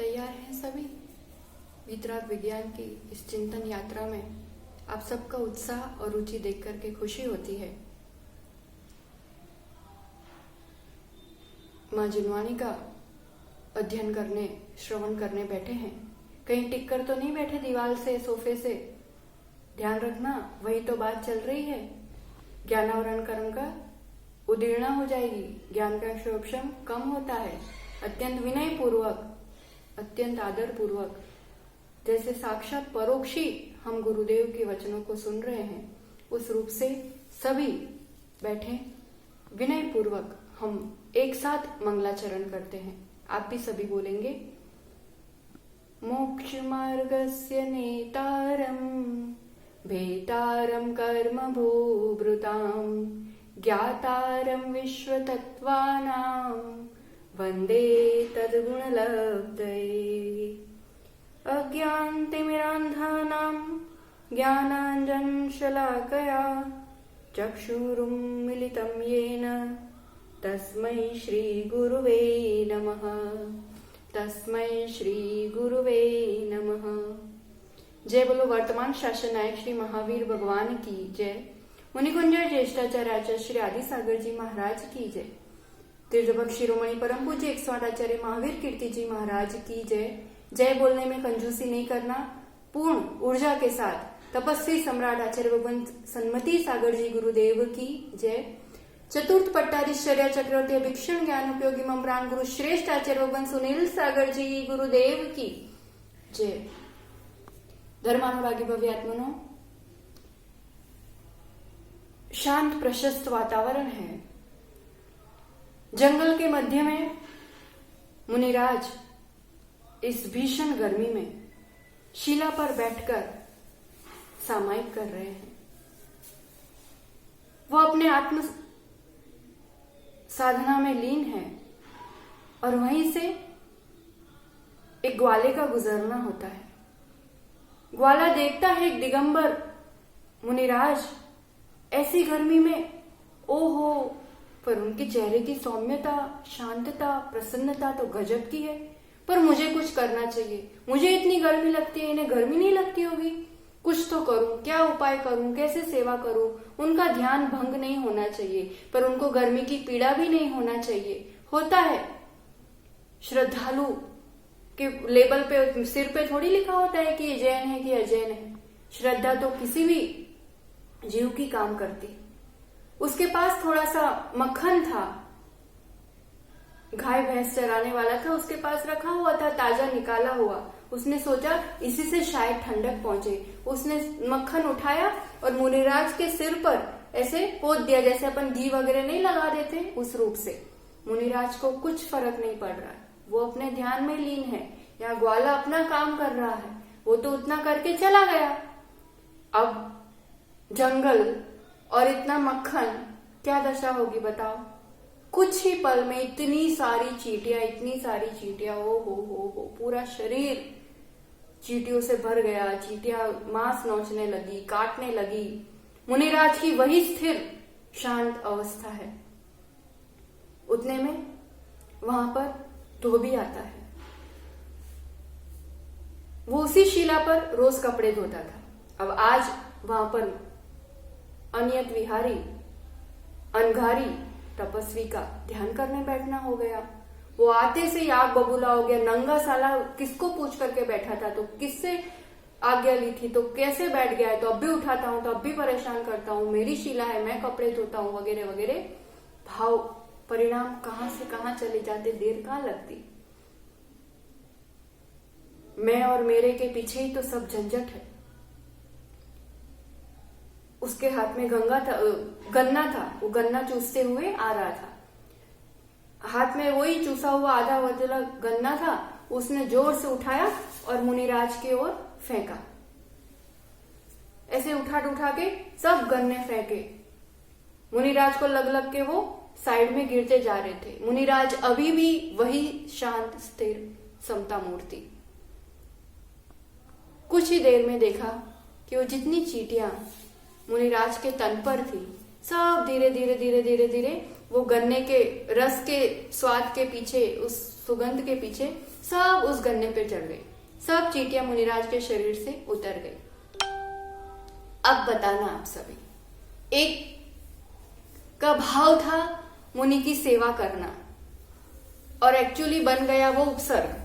तैयार हैं सभी? वितराग विज्ञान की इस चिंतन यात्रा में आप सबका उत्साह और रुचि देख करके खुशी होती है। माँ जिनवानी का अध्ययन करने, श्रवण करने बैठे हैं। कहीं टिक कर तो नहीं बैठे दीवार से, सोफे से? ध्यान रखना, वही तो बात चल रही है। ज्ञानावरण कर्म का उदीर्णा हो जाएगी, ज्ञान का क्षोभम कम होता है। अत्यंत विनय पूर्वक, अत्यंत आदर पूर्वक, जैसे साक्षात परोक्षी हम गुरुदेव के वचनों को सुन रहे हैं, उस रूप से सभी बैठे विनय पूर्वक हम एक साथ मंगलाचरण करते हैं। आप भी सभी बोलेंगे। मोक्ष मार्गस्य नेतारम भेतारम कर्म भूभृताम ज्ञातारम विश्वतत्त्वानां वंदे तद्गुणलब्धये। अज्ञानतिमिरान्धानां ज्ञानाञ्जनशलाकया चक्षुरुन्मीलितं येन तस्मै श्री गुरुवे नमः। तस्मै श्री गुरुवे नमः। जय बोलो वर्तमान शासन नायक श्री महावीर भगवान की जय। मुनिकुंजर ज्येष्ठाचार्य आचार्य श्री आदि सागर जी महाराज की जय। तीर्थभक्त शिरोमणि परम पूज्य 108 आचार्य महावीर कीर्ति जी महाराज की जय। जय बोलने में कंजूसी नहीं करना, पूर्ण ऊर्जा के साथ तपस्वी सम्राट आचार्य भगवंत सन्मति सागर जी गुरुदेव की जय। चतुर्थ पट्टाधीश्वर्य चक्रवर्ती अभिक्षण ज्ञान उपयोगी मम प्राण गुरु श्रेष्ठ आचार्य भगवंत सुनील सागर जी गुरुदेव की जय। धर्मानुरागी भव्य आत्मनो, शांत प्रशस्त वातावरण है। जंगल के मध्य में मुनिराज इस भीषण गर्मी में शिला पर बैठकर सामायिक कर रहे हैं। वो अपने आत्म साधना में लीन है और वहीं से एक ग्वाले का गुजरना होता है। ग्वाला देखता है एक दिगंबर मुनिराज ऐसी गर्मी में, ओहो, पर उनके चेहरे की सौम्यता, शांतता, प्रसन्नता तो गजब की है। पर मुझे कुछ करना चाहिए, मुझे इतनी गर्मी लगती है, इन्हें गर्मी नहीं लगती होगी, कुछ तो करूं, क्या उपाय करूं, कैसे सेवा करूं। उनका ध्यान भंग नहीं होना चाहिए, पर उनको गर्मी की पीड़ा भी नहीं होना चाहिए। होता है श्रद्धालु के लेबल पे, सिर पे थोड़ी लिखा होता है कि ये जैन है कि अजैन है। श्रद्धा तो किसी भी जीव की काम करती। उसके पास थोड़ा सा मक्खन था, गाय भैंस चराने वाला था, उसके पास रखा हुआ था, ताजा निकाला हुआ। उसने सोचा इसी से शायद ठंडक पहुंचे। उसने मक्खन उठाया और मुनिराज के सिर पर ऐसे पोत दिया, जैसे अपन घी वगैरह नहीं लगा देते, उस रूप से। मुनिराज को कुछ फर्क नहीं पड़ रहा है, वो अपने ध्यान में लीन है। यहाँ ग्वाला अपना काम कर रहा है, वो तो उतना करके चला गया। अब जंगल और इतना मक्खन, क्या दशा होगी बताओ। कुछ ही पल में इतनी सारी चींटियां, हो पूरा शरीर चींटियों से भर गया। चींटियां मांस नोचने लगी, काटने लगी। मुनिराज की वही स्थिर शांत अवस्था है। उतने में वहां पर धोबी आता है। वो उसी शिला पर रोज कपड़े धोता था। अब आज वहां पर अनियत विहारी, अनघारी तपस्वी का ध्यान करने बैठना हो गया। वो आते से आग बबूला हो गया। नंगा साला किसको पूछ करके बैठा था, तो किससे आज्ञा ली थी, तो कैसे बैठ गया है, तो अब भी उठाता हूं, तो अब भी परेशान करता हूं, मेरी शिला है, मैं कपड़े धोता हूं, वगैरह वगैरह। भाव परिणाम कहां से कहां चले जाते, देर कहां लगती। मैं और मेरे के पीछे ही तो सब झंझट है। उसके हाथ में गन्ना था, वो गन्ना चूसते हुए आ रहा था। हाथ में वही चूसा हुआ आधा वतला गन्ना था। उसने जोर से उठाया और मुनिराज की ओर फेंका। ऐसे उठा के सब गन्ने फेंके। मुनिराज को लग के वो साइड में गिरते जा रहे थे। मुनिराज अभी भी वही शांत, स्थिर, समता मूर्ति। कुछ ही देर में देखा कि वो जितनी चींटियां मुनिराज के तन पर थी, सब धीरे धीरे वो गन्ने के रस के स्वाद के पीछे, उस सुगंध के पीछे सब उस गन्ने पे चढ़ गई। सब चींटियां मुनिराज के शरीर से उतर गई। अब बताना आप सभी, एक का भाव था मुनि की सेवा करना और एक्चुअली बन गया वो उपसर्ग,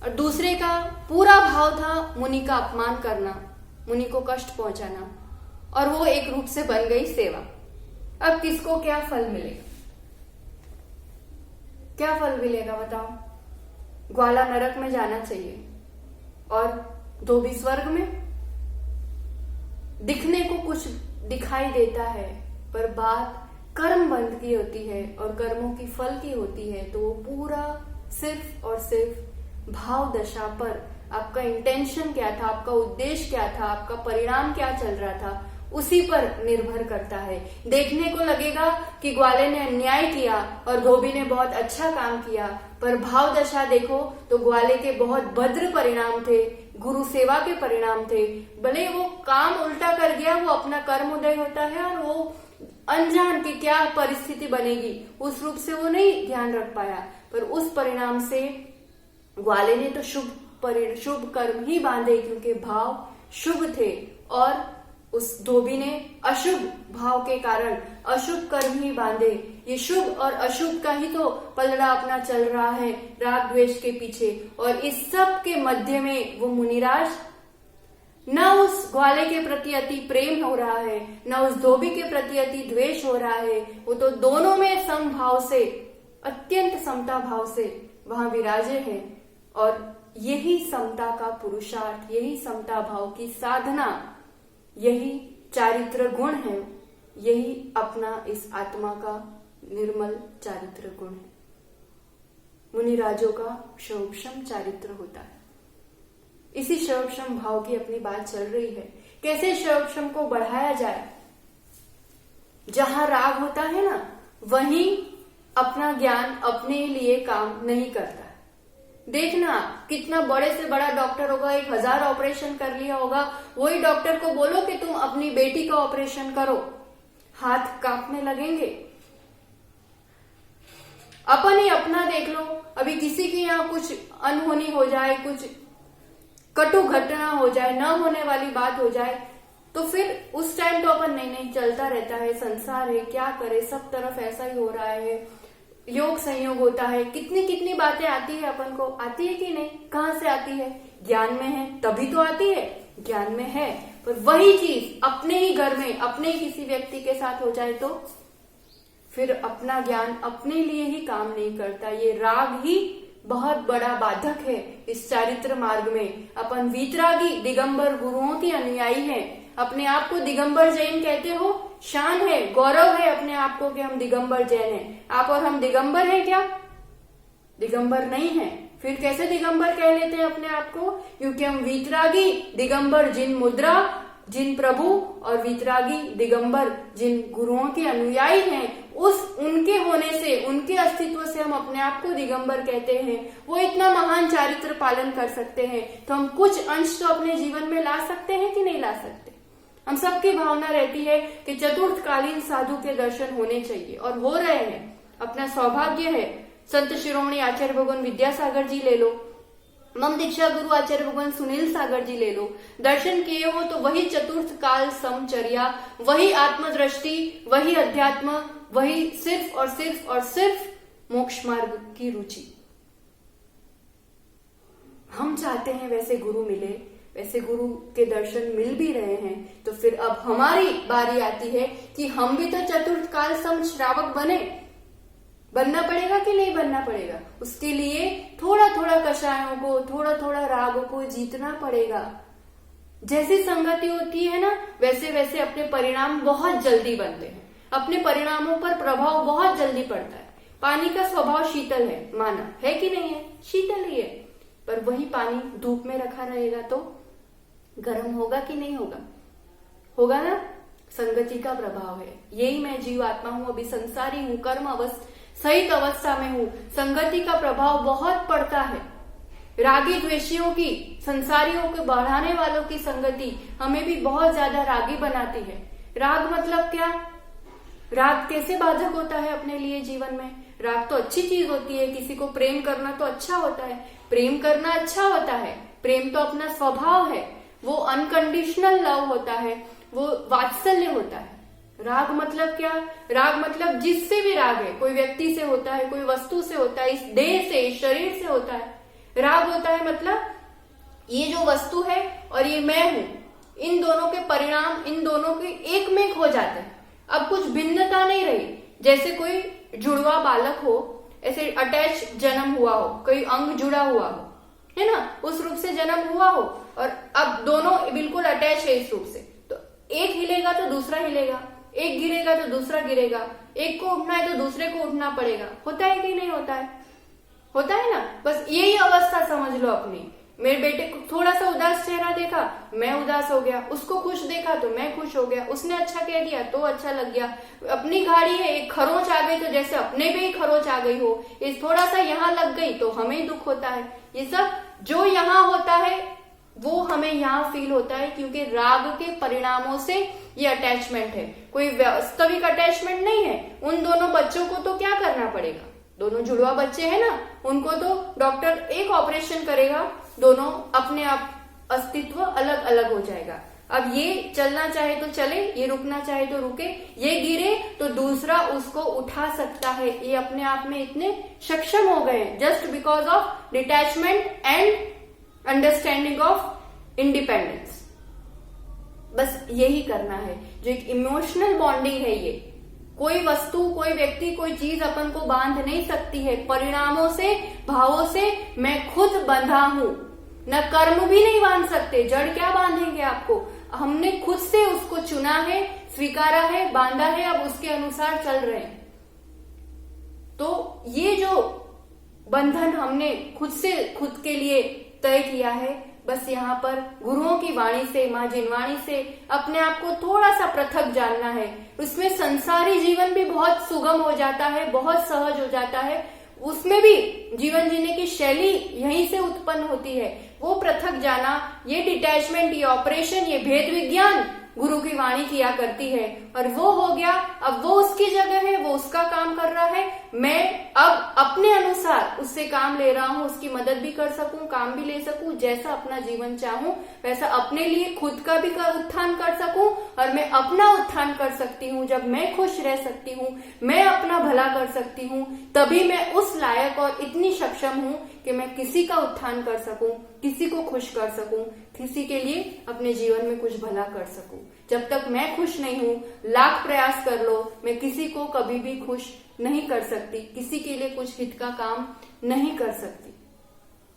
और दूसरे का पूरा भाव था मुनि का अपमान करना, मुनि को कष्ट पहुंचाना, और वो एक रूप से बन गई सेवा। अब किसको क्या फल मिलेगा? क्या फल मिलेगा बताओ? ग्वाला नरक में जाना चाहिए और धोबी स्वर्ग में। दिखने को कुछ दिखाई देता है, पर बात कर्म बंध की होती है और कर्मों की फल की होती है, तो वो पूरा सिर्फ और सिर्फ भाव दशा पर, आपका इंटेंशन क्या था, आपका उद्देश्य क्या था, आपका परिणाम क्या चल रहा था, उसी पर निर्भर करता है। देखने को लगेगा कि ग्वाले ने अन्याय किया और धोबी ने बहुत अच्छा काम किया, पर भाव दशा देखो तो ग्वाले के बहुत भद्र परिणाम थे, गुरु सेवा के परिणाम थे। भले वो काम उल्टा कर गया, वो अपना कर्म उदय होता है और वो अनजान की क्या परिस्थिति बनेगी उस रूप से वो नहीं ध्यान रख पाया, पर उस परिणाम से ग्वाले ने तो शुभ कर्म ही बांधे, क्योंकि भाव शुभ थे, और उस धोबी ने अशुभ भाव के कारण अशुभ कर्म ही बांधे। ये शुभ और अशुभ का ही तो पलड़ा अपना चल रहा है राग द्वेष के पीछे, और इस सब के मध्य में वो मुनिराज, न उस ग्वाले के प्रति अति प्रेम हो रहा है, न उस धोबी के प्रति अति द्वेष हो रहा है, वो तो दोनों में समभाव से, अत्यंत समता भाव से वहां विराजे हैं। और यही समता का पुरुषार्थ, यही समता भाव की साधना, यही चारित्र गुण है, यही अपना इस आत्मा का निर्मल चारित्र गुण है। मुनिराजों का शौक्षम चारित्र होता है। इसी शौक्षम भाव की अपनी बात चल रही है। कैसे शौक्षम को बढ़ाया जाए? जहां राग होता है ना, वहीं अपना ज्ञान अपने लिए काम नहीं करता। देखना, कितना बड़े से बड़ा डॉक्टर होगा, 1000 ऑपरेशन कर लिया होगा, वही डॉक्टर को बोलो कि तुम अपनी बेटी का ऑपरेशन करो, हाथ कांपने लगेंगे। अपन ही अपना देख लो, अभी किसी के यहाँ कुछ अनहोनी हो जाए, कुछ कटु घटना हो जाए, न होने वाली बात हो जाए, तो फिर उस टाइम तो अपन नहीं चलता रहता है, संसार है, क्या करे, सब तरफ ऐसा ही हो रहा है, योग संयोग होता है, कितनी कितनी बातें आती है अपन को, आती है कि नहीं? कहाँ से आती है? ज्ञान में है तभी तो आती है, ज्ञान में है। पर वही चीज अपने ही घर में, अपने किसी व्यक्ति के साथ हो जाए तो फिर अपना ज्ञान अपने लिए ही काम नहीं करता। ये राग ही बहुत बड़ा बाधक है इस चारित्र मार्ग में। अपन वीतरागी दिगंबर गुरुओं के अनुयायी हैं, अपने आप को दिगंबर जैन कहते हो, शान है, गौरव है अपने आप को कि हम दिगंबर जैन हैं। आप और हम दिगंबर हैं क्या? दिगंबर नहीं है। फिर कैसे दिगंबर कह लेते हैं अपने आप को? क्योंकि हम वीतरागी दिगंबर जिन मुद्रा, जिन प्रभु, और वीतरागी दिगंबर जिन गुरुओं के अनुयायी हैं, उनके होने से, उनके अस्तित्व से हम अपने आप को दिगंबर कहते हैं। वो इतना महान चारित्र पालन कर सकते हैं, तो हम कुछ अंश तो अपने जीवन में ला सकते हैं कि नहीं ला सकते? हम सबकी भावना रहती है कि चतुर्थकालीन साधु के दर्शन होने चाहिए, और हो रहे हैं, अपना सौभाग्य है। संत शिरोमणि आचार्य भगवान विद्यासागर जी ले लो, मम दीक्षा गुरु आचार्य भगवान सुनील सागर जी ले लो, दर्शन किए हो तो वही चतुर्थ काल समचर्या, वही आत्मदृष्टि, वही अध्यात्म, वही सिर्फ और सिर्फ और सिर्फ मोक्ष मार्ग की रुचि। हम चाहते हैं वैसे गुरु मिले, वैसे गुरु के दर्शन मिल भी रहे हैं, तो फिर अब हमारी बारी आती है कि हम भी तो चतुर्थ काल सम श्रावक बनना पड़ेगा कि नहीं बनना पड़ेगा? उसके लिए थोड़ा थोड़ा कषायों को, थोड़ा थोड़ा रागों को जीतना पड़ेगा। जैसी संगति होती है ना, वैसे वैसे अपने परिणाम बहुत जल्दी बनते हैं, अपने परिणामों पर प्रभाव बहुत जल्दी पड़ता है। पानी का स्वभाव शीतल है, माना है कि नहीं है? शीतल ही है, पर वही पानी धूप में रखा रहेगा तो गर्म होगा कि नहीं होगा? होगा ना? संगति का प्रभाव है। यही मैं जीव आत्मा हूं, अभी संसारी हूं, कर्म सहित अवस्था में हूं। संगति का प्रभाव बहुत पड़ता है। रागी द्वेषियों की, संसारियों को बढ़ाने वालों की संगति हमें भी बहुत ज्यादा रागी बनाती है। राग मतलब क्या? राग कैसे बाधक होता है अपने लिए जीवन में? राग तो अच्छी चीज होती है, किसी को प्रेम करना तो अच्छा होता है, प्रेम करना अच्छा होता है, प्रेम तो अपना स्वभाव है, वो अनकंडीशनल लव होता है, वो वात्सल्य होता है। राग मतलब क्या? राग मतलब जिससे भी राग है, कोई व्यक्ति से होता है, कोई वस्तु से होता है, इस देह से, इस शरीर से होता है। राग होता है मतलब ये जो वस्तु है और ये मैं हूं, इन दोनों के परिणाम, इन दोनों के एक में एक हो जाते हैं। अब कुछ भिन्नता नहीं रही। जैसे कोई जुड़वा बालक हो, ऐसे अटैच जन्म हुआ हो, कोई अंग जुड़ा हुआ हो, है ना, उस रूप से जन्म हुआ हो और अब दोनों बिल्कुल अटैच है इस रूप से, तो एक हिलेगा तो दूसरा हिलेगा, एक गिरेगा तो दूसरा गिरेगा, एक को उठना है तो दूसरे को उठना पड़ेगा। होता है कि नहीं होता है? होता है ना। बस यही अवस्था समझ लो अपनी। मेरे बेटे को थोड़ा सा उदास चेहरा देखा, मैं उदास हो गया, उसको खुश देखा तो मैं खुश हो गया, उसने अच्छा कह दिया तो अच्छा लग गया। अपनी गाड़ी है, एक खरोंच आ गई तो जैसे अपने पे ही खरोंच आ गई हो, इस थोड़ा सा यहाँ लग गई तो हमें ही दुख होता है। ये सब जो यहाँ होता है वो हमें यहाँ फील होता है, क्योंकि राग के परिणामों से ये अटैचमेंट है, कोई वास्तविक अटैचमेंट नहीं है। उन दोनों बच्चों को तो क्या करना पड़ेगा? दोनों जुड़वा बच्चे हैं ना, उनको तो डॉक्टर एक ऑपरेशन करेगा, दोनों अपने आप अस्तित्व अलग अलग हो जाएगा। अब ये चलना चाहे तो चले, ये रुकना चाहे तो रुके, ये गिरे तो दूसरा उसको उठा सकता है। ये अपने आप में इतने सक्षम हो गए just because of detachment and understanding of independence. बस यही करना है, जो एक इमोशनल बॉन्डिंग है। ये कोई वस्तु, कोई व्यक्ति, कोई चीज अपन को बांध नहीं सकती है। परिणामों से, भावों से मैं खुद बंधा हूं, न कर्म भी नहीं बांध सकते। जड़ क्या बांधेंगे आपको? हमने खुद से उसको चुना है, स्वीकारा है, बांधा है, अब उसके अनुसार चल रहे हैं। तो ये जो बंधन हमने खुद से खुद के लिए तय किया है, बस यहाँ पर गुरुओं की वाणी से, माँ जिनवाणी से अपने आप को थोड़ा सा पृथक जानना है। उसमें संसारी जीवन भी बहुत सुगम हो जाता है, बहुत सहज हो जाता है। उसमें भी जीवन जीने की शैली यहीं से उत्पन्न होती है। वो पृथक जाना, ये डिटैचमेंट, ये ऑपरेशन, ये भेद विज्ञान गुरु की वाणी किया करती है। और वो हो गया, अब वो उसकी जगह है, वो उसका काम कर रहा है, मैं अब अपने अनुसार उससे काम ले रहा हूँ, उसकी मदद भी कर सकूं, काम भी ले सकूं, जैसा अपना जीवन चाहूं वैसा अपने लिए खुद का भी उत्थान कर सकूं और मैं अपना उत्थान कर सकती हूँ। जब मैं खुश रह सकती हूँ, मैं अपना भला कर सकती हूँ, तभी मैं उस लायक और इतनी सक्षम हूँ कि मैं किसी का उत्थान कर सकूं, किसी को खुश कर सकूं, किसी के लिए अपने जीवन में कुछ भला कर सकूं। जब तक मैं खुश नहीं हूं, लाख प्रयास कर लो, मैं किसी को कभी भी खुश नहीं कर सकती, किसी के लिए कुछ हित का काम नहीं कर सकती।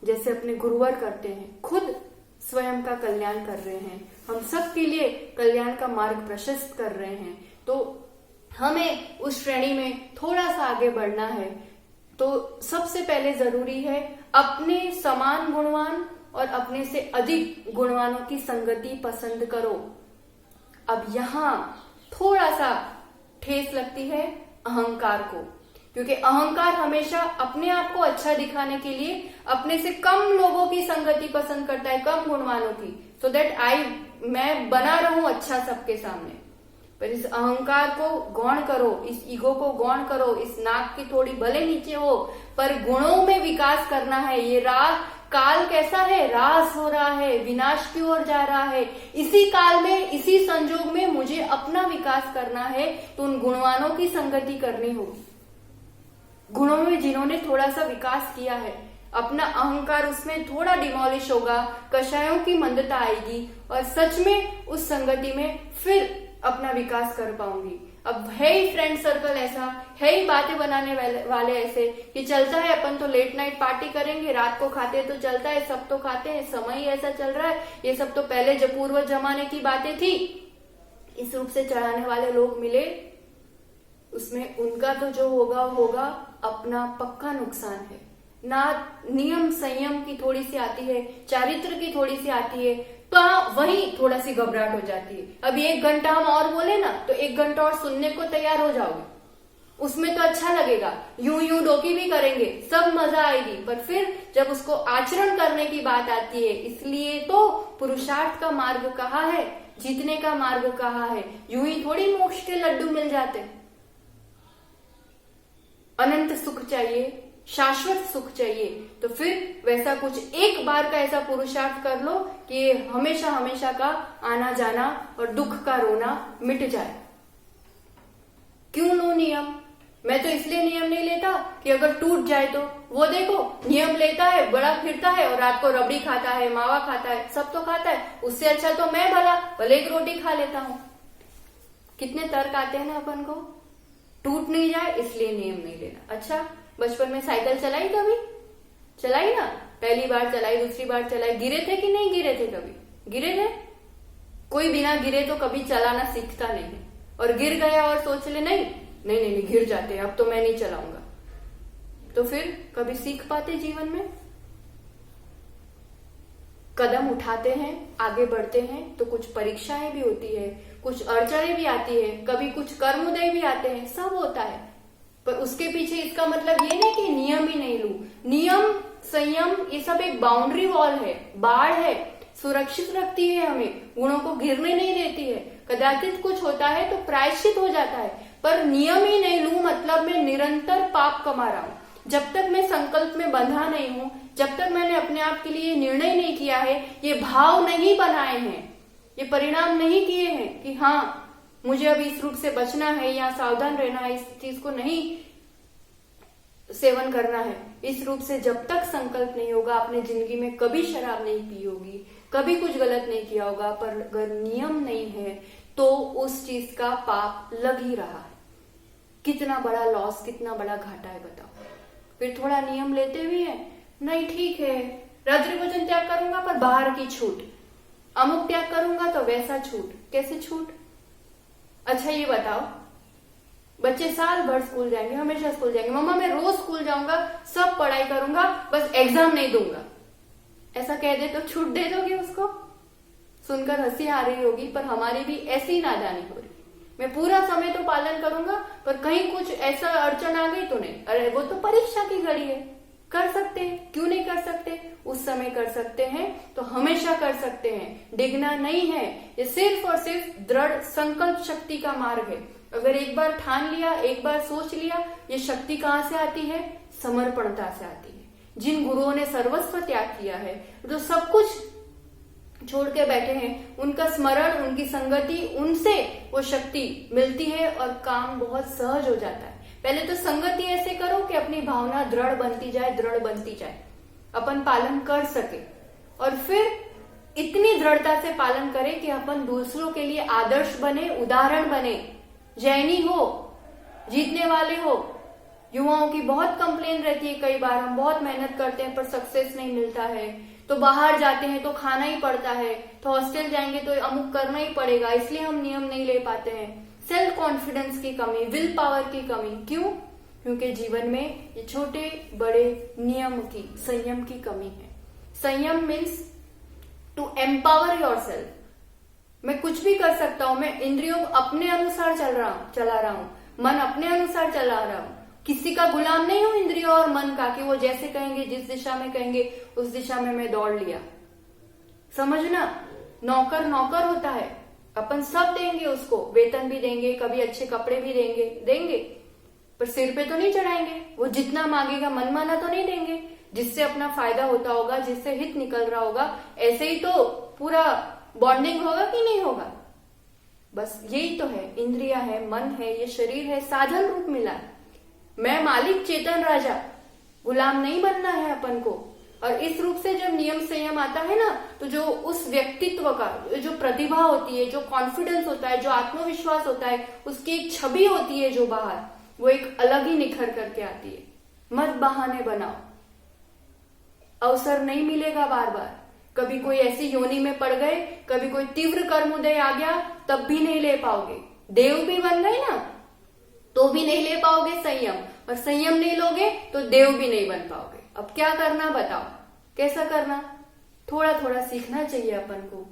जैसे अपने गुरुवर करते हैं, खुद स्वयं का कल्याण कर रहे हैं, हम सब के लिए कल्याण का मार्ग प्रशस्त कर रहे हैं। तो हमें उस श्रेणी में थोड़ा सा आगे बढ़ना है। तो सबसे पहले जरूरी है अपने समान गुणवान और अपने से अधिक गुणवानों की संगति पसंद करो। अब यहाँ थोड़ा सा ठेस लगती है अहंकार को, क्योंकि अहंकार हमेशा अपने आप को अच्छा दिखाने के लिए अपने से कम लोगों की संगति पसंद करता है, कम गुणवानों की, सो दैट मैं बना रहूं अच्छा सबके सामने। पर इस अहंकार को गौण करो, इस ईगो को गौण करो, इस नाक की थोड़ी भले नीचे हो पर गुणों में विकास करना है। ये काल कैसा है, रास हो रहा है, विनाश की ओर जा रहा है। इसी काल में, इसी संजोग में मुझे अपना विकास करना है, तो उन गुणवानों की संगति करनी होगी। गुणों में जिन्होंने थोड़ा सा विकास किया है, अपना अहंकार उसमें थोड़ा डिमोलिश होगा, कषायों की मंदता आएगी और सच में उस संगति में फिर अपना विकास कर पाऊंगी। अब है ही फ्रेंड सर्कल ऐसा, है ही बातें बनाने वाले ऐसे कि चलता है, अपन तो लेट नाइट पार्टी करेंगे, रात को खाते तो चलता है, सब तो खाते हैं, समय ही ऐसा चल रहा है, ये सब तो पहले जो पूर्व जमाने की बातें थी। इस रूप से चढ़ाने वाले लोग मिले, उसमें उनका तो जो होगा अपना पक्का नुकसान है। ना नियम संयम की थोड़ी सी आती है, चारित्र की थोड़ी सी आती है, तो वही थोड़ा सी घबराहट हो जाती है। अब 1 घंटा हम और बोले ना तो 1 घंटा और सुनने को तैयार हो जाओगे, उसमें तो अच्छा लगेगा, यूं डोकी भी करेंगे, सब मजा आएगी। पर फिर जब उसको आचरण करने की बात आती है, इसलिए तो पुरुषार्थ का मार्ग कहा है, जीतने का मार्ग कहा है। यूं ही थोड़ी मोक्ष के लड्डू मिल जाते, चाहिए, शाश्वत सुख चाहिए, तो फिर वैसा कुछ एक बार का ऐसा पुरुषार्थ कर लो कि हमेशा हमेशा का आना जाना और दुख का रोना मिट जाए। क्यों लो नियम? मैं तो इसलिए नियम नहीं लेता कि अगर टूट जाए तो, वो देखो नियम लेता है, बड़ा फिरता है और रात को रबड़ी खाता है, मावा खाता है, सब तो खाता है, उससे अच्छा तो मैं भले एक रोटी खा लेता हूं। कितने तर्क आते हैं ना अपन को, टूट नहीं जाए इसलिए नियम नहीं लेना। अच्छा, बचपन में साइकिल चलाई कभी? चलाई ना, पहली बार चलाई, दूसरी बार चलाई, गिरे थे कि नहीं गिरे थे? कभी गिरे थे? कोई बिना गिरे तो कभी चलाना सीखता नहीं है, और गिर गया और सोच ले नहीं नहीं नहीं, नहीं गिर जाते, अब तो मैं नहीं चलाऊंगा, तो फिर कभी सीख पाते जीवन में? कदम उठाते हैं, आगे बढ़ते हैं तो कुछ परीक्षाएं भी होती है, कुछ अड़चने भी आती है, कभी कुछ कर्मोदय भी आते हैं, सब होता है। पर उसके पीछे इसका मतलब ये नहीं कि नियम ही नहीं लूं। नियम, संयम, ये सब एक बाउंड्री वॉल है, बाढ़ है, सुरक्षित रखती है हमें, गुणों को गिरने नहीं देती है। कदाचित कुछ होता है तो प्रायश्चित हो जाता है, पर नियम ही नहीं लूं मतलब मैं निरंतर पाप कमा रहा हूं। जब तक मैं संकल्प में बंधा नहीं हूं, जब तक मैंने अपने आप के लिए निर्णय नहीं किया है, ये भाव नहीं बनाए हैं, ये परिणाम नहीं किए हैं कि हाँ मुझे अब इस रूप से बचना है या सावधान रहना है, इस चीज को नहीं सेवन करना है, इस रूप से जब तक संकल्प नहीं होगा, आपने जिंदगी में कभी शराब नहीं पी होगी, कभी कुछ गलत नहीं किया होगा, पर अगर नियम नहीं है तो उस चीज का पाप लग ही रहा है। कितना बड़ा लॉस, कितना बड़ा घाटा है बताओ। फिर थोड़ा नियम लेते भी है, नहीं ठीक है रात्रि भोजन त्याग करूंगा पर बाहर की छूट, अमुक त्याग करूंगा तो वैसा छूट, कैसे छूट? अच्छा ये बताओ, बच्चे साल भर स्कूल जाएंगे, हमेशा स्कूल जाएंगे, मम्मा मैं रोज स्कूल जाऊंगा, सब पढ़ाई करूंगा, बस एग्जाम नहीं दूंगा, ऐसा कह दे तो छूट दे दोगे उसको? सुनकर हंसी आ रही होगी, पर हमारी भी ऐसी नादानी हो रही। मैं पूरा समय तो पालन करूंगा, पर कहीं कुछ ऐसा अड़चन आ गई तो नहीं, अरे वो तो परीक्षा की घड़ी है, कर सकते हैं, क्यों नहीं कर सकते? उस समय कर सकते हैं तो हमेशा कर सकते हैं, डिगना नहीं है। ये सिर्फ और सिर्फ दृढ़ संकल्प शक्ति का मार्ग है। अगर एक बार ठान लिया, एक बार सोच लिया, ये शक्ति कहां से आती है? समर्पणता से आती है। जिन गुरुओं ने सर्वस्व त्याग किया है, जो सब कुछ छोड़ के बैठे हैं, उनका स्मरण, उनकी संगति, उनसे वो शक्ति मिलती है और काम बहुत सहज हो जाता है। पहले तो संगति ऐसे करो कि अपनी भावना दृढ़ बनती जाए, दृढ़ बनती जाए, अपन पालन कर सके, और फिर इतनी दृढ़ता से पालन करें कि अपन दूसरों के लिए आदर्श बने, उदाहरण बने, जैनी हो, जीतने वाले हो। युवाओं की बहुत कंप्लेन रहती है, कई बार हम बहुत मेहनत करते हैं पर सक्सेस नहीं मिलता है, तो बाहर जाते हैं तो खाना ही पड़ता है, तो हॉस्टल जाएंगे तो अमुक करना ही पड़ेगा, इसलिए हम नियम नहीं ले पाते हैं। सेल्फ कॉन्फिडेंस की कमी, विल पावर की कमी, क्यों? क्योंकि जीवन में ये छोटे बड़े नियम की, संयम की कमी है। संयम मीन्स टू एम्पावर योरसेल्फ। मैं कुछ भी कर सकता हूं, मैं इंद्रियों को अपने अनुसार चला रहा हूं, मन अपने अनुसार चला रहा हूं, किसी का गुलाम नहीं हूं इंद्रियों और मन का कि वो जैसे कहेंगे, जिस दिशा में कहेंगे उस दिशा में मैं दौड़ लिया। समझना, नौकर नौकर होता है, अपन सब देंगे उसको, वेतन भी देंगे, कभी अच्छे कपड़े भी देंगे, पर सिर पे तो नहीं चढ़ाएंगे। वो जितना मांगेगा मनमाना तो नहीं देंगे, जिससे अपना फायदा होता होगा, जिससे हित निकल रहा होगा, ऐसे ही तो पूरा बॉन्डिंग होगा कि नहीं होगा? बस यही तो है, इंद्रिया है, मन है, ये शरीर है, साधन रूप मिला है। मैं मालिक, चेतन राजा, गुलाम नहीं बनना है अपन को। और इस रूप से जब नियम संयम आता है ना, तो जो उस व्यक्तित्व का जो प्रतिभा होती है, जो कॉन्फिडेंस होता है, जो आत्मविश्वास होता है, उसकी एक छवि होती है जो बाहर, वो एक अलग ही निखर करके आती है। मत बहाने बनाओ, अवसर नहीं मिलेगा बार बार। कभी कोई ऐसी योनि में पड़ गए, कभी कोई तीव्र कर्मोदय आ गया, तब भी नहीं ले पाओगे। देव भी बन गए ना, तो भी नहीं ले पाओगे संयम, और संयम नहीं लोगे तो देव भी नहीं बन पाओगे। अब क्या करना बताओ, कैसा करना? थोड़ा थोड़ा सीखना चाहिए अपन को।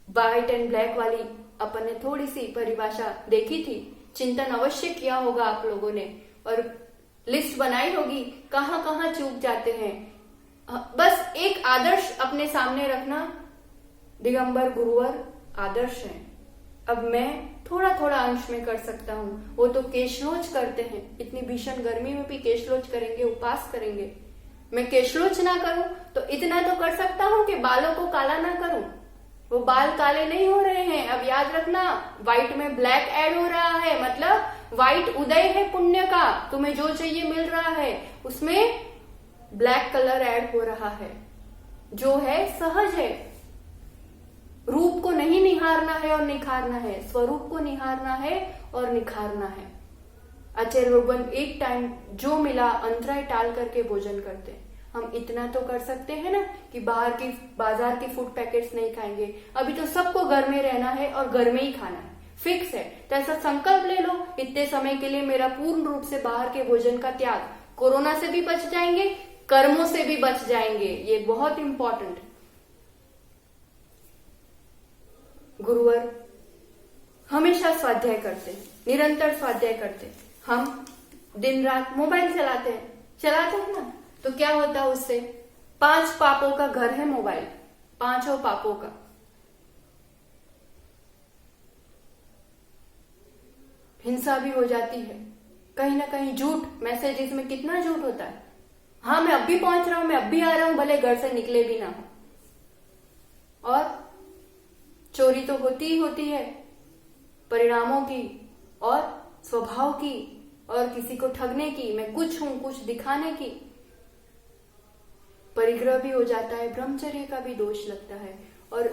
व्हाइट एंड ब्लैक वाली अपन ने थोड़ी सी परिभाषा देखी थी, चिंतन अवश्य किया होगा आप लोगों ने, और लिस्ट बनाई होगी कहां कहां चूक जाते हैं। बस एक आदर्श अपने सामने रखना, दिगंबर गुरुवर आदर्श है। अब मैं थोड़ा थोड़ा अंश में कर सकता हूँ। वो तो केशलोच करते हैं, इतनी भीषण गर्मी में भी केशलोच करेंगे, उपवास करेंगे। मैं केशलोच ना करूं तो इतना तो कर सकता हूँ कि बालों को काला ना करूं। वो बाल काले नहीं हो रहे हैं, अब याद रखना, व्हाइट में ब्लैक ऐड हो रहा है, मतलब व्हाइट उदय है पुण्य का, तुम्हें जो चाहिए मिल रहा है, उसमें ब्लैक कलर ऐड हो रहा है, जो है सहज है। रूप को नहीं निहारना है और निखारना है, स्वरूप को निहारना है और निखारना है। आचार्य भगवान एक टाइम जो मिला अंतराय टाल करके भोजन करते हैं। हम इतना तो कर सकते हैं ना कि बाजार की फूड पैकेट्स नहीं खाएंगे। अभी तो सबको घर में रहना है और घर में ही खाना है, फिक्स है। तो ऐसा संकल्प ले लो, इतने समय के लिए मेरा पूर्ण रूप से बाहर के भोजन का त्याग। कोरोना से भी बच जाएंगे, कर्मों से भी बच जाएंगे, ये बहुत इंपॉर्टेंट। गुरुवर हमेशा स्वाध्याय करते हैं, निरंतर स्वाध्याय करते हैं। हम दिन रात मोबाइल चलाते हैं ना, तो क्या होता है उससे? 5 पापों का घर है मोबाइल, 5 पापों का। हिंसा भी हो जाती है, कहीं ना कहीं झूठ, मैसेजेस में कितना झूठ होता है। हाँ मैं अब भी पहुंच रहा हूं, मैं अब भी आ रहा हूं, भले घर से निकले भी ना हो। और चोरी तो होती ही होती है, परिणामों की और स्वभाव की, और किसी को ठगने की, मैं कुछ हूं कुछ दिखाने की। परिग्रह भी हो जाता है, ब्रह्मचर्य का भी दोष लगता है, और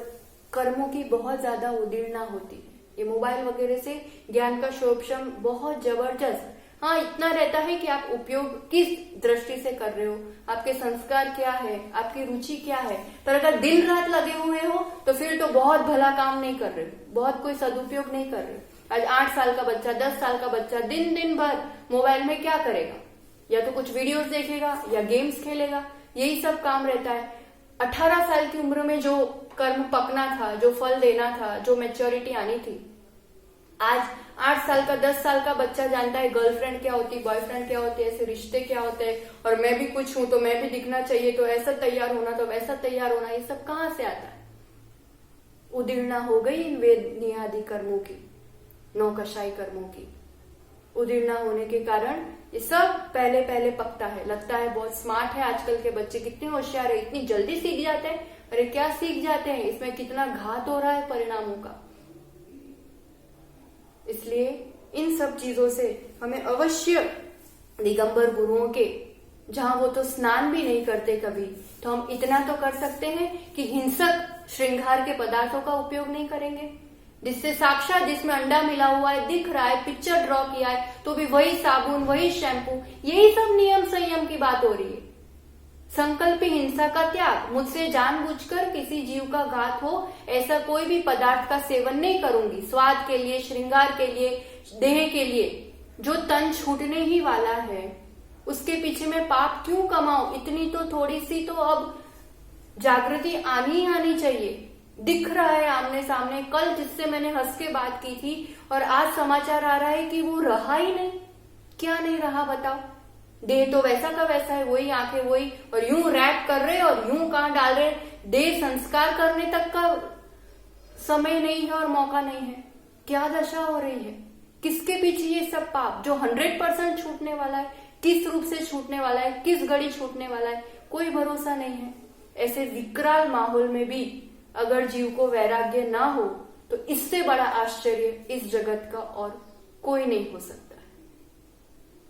कर्मों की बहुत ज्यादा उदीर्णा होती है। ये मोबाइल वगैरह से ज्ञान का शोषण बहुत जबरदस्त। हाँ इतना रहता है कि आप उपयोग किस दृष्टि से कर रहे हो, आपके संस्कार क्या है, आपकी रुचि क्या है। पर अगर दिन रात लगे हुए हो तो फिर तो बहुत भला काम नहीं कर रहे हो, बहुत कोई सदुपयोग नहीं कर रहे हो। आज 8 साल का बच्चा, 10 साल का बच्चा दिन भर मोबाइल में क्या करेगा? या तो कुछ वीडियोस देखेगा या गेम्स खेलेगा, यही सब काम रहता है। 18 साल की उम्र में जो कर्म पकना था, जो फल देना था, जो मैच्योरिटी आनी थी, आज 8 साल का 10 साल का बच्चा जानता है गर्लफ्रेंड क्या होती, बॉयफ्रेंड क्या होते, ऐसे रिश्ते क्या होते हैं, और मैं भी कुछ हूं तो मैं भी दिखना चाहिए, तो ऐसा तैयार होना, तो वैसा तैयार होना। ये सब कहां से आता है? उदीर्णा हो गई इन वेद नियादि कर्मों की, नौकशाई कर्मों की। उदीर्णा होने के कारण ये सब पहले पकता है। लगता है बहुत स्मार्ट है, आजकल के बच्चे कितने होशियार है, इतनी जल्दी सीख जाते हैं। अरे क्या सीख जाते हैं, इसमें कितना घात हो रहा है परिणामों का। इसलिए इन सब चीजों से हमें अवश्य दिगंबर गुरुओं के, जहां वो तो स्नान भी नहीं करते कभी, तो हम इतना तो कर सकते हैं कि हिंसक श्रृंगार के पदार्थों का उपयोग नहीं करेंगे, जिससे साक्षात जिसमें अंडा मिला हुआ है दिख रहा है, पिक्चर ड्रॉ किया है, तो भी वही साबुन, वही शैम्पू, यही सब नियम संयम की बात हो रही है। संकल्प हिंसा का त्याग, मुझसे जानबूझकर किसी जीव का घात हो ऐसा कोई भी पदार्थ का सेवन नहीं करूंगी, स्वाद के लिए, श्रृंगार के लिए, देह के लिए। जो तन छूटने ही वाला है उसके पीछे में पाप क्यों कमाऊं? इतनी तो थोड़ी सी तो अब जागृति आनी ही आनी चाहिए। दिख रहा है आमने सामने, कल जिससे मैंने हंस के बात की थी और आज समाचार आ रहा है कि वो रहा ही नहीं। क्या नहीं रहा बताओ? देह तो वैसा का वैसा है, वही आंखें वही, और यूं रैप कर रहे और यूं कहां डाल रहे, देह संस्कार करने तक का समय नहीं है और मौका नहीं है। क्या दशा हो रही है? किसके पीछे ये सब पाप जो 100% छूटने वाला है? किस रूप से छूटने वाला है, किस घड़ी छूटने वाला है, कोई भरोसा नहीं है। ऐसे विकराल माहौल में भी अगर जीव को वैराग्य ना हो तो इससे बड़ा आश्चर्य इस जगत का और कोई नहीं हो सकता।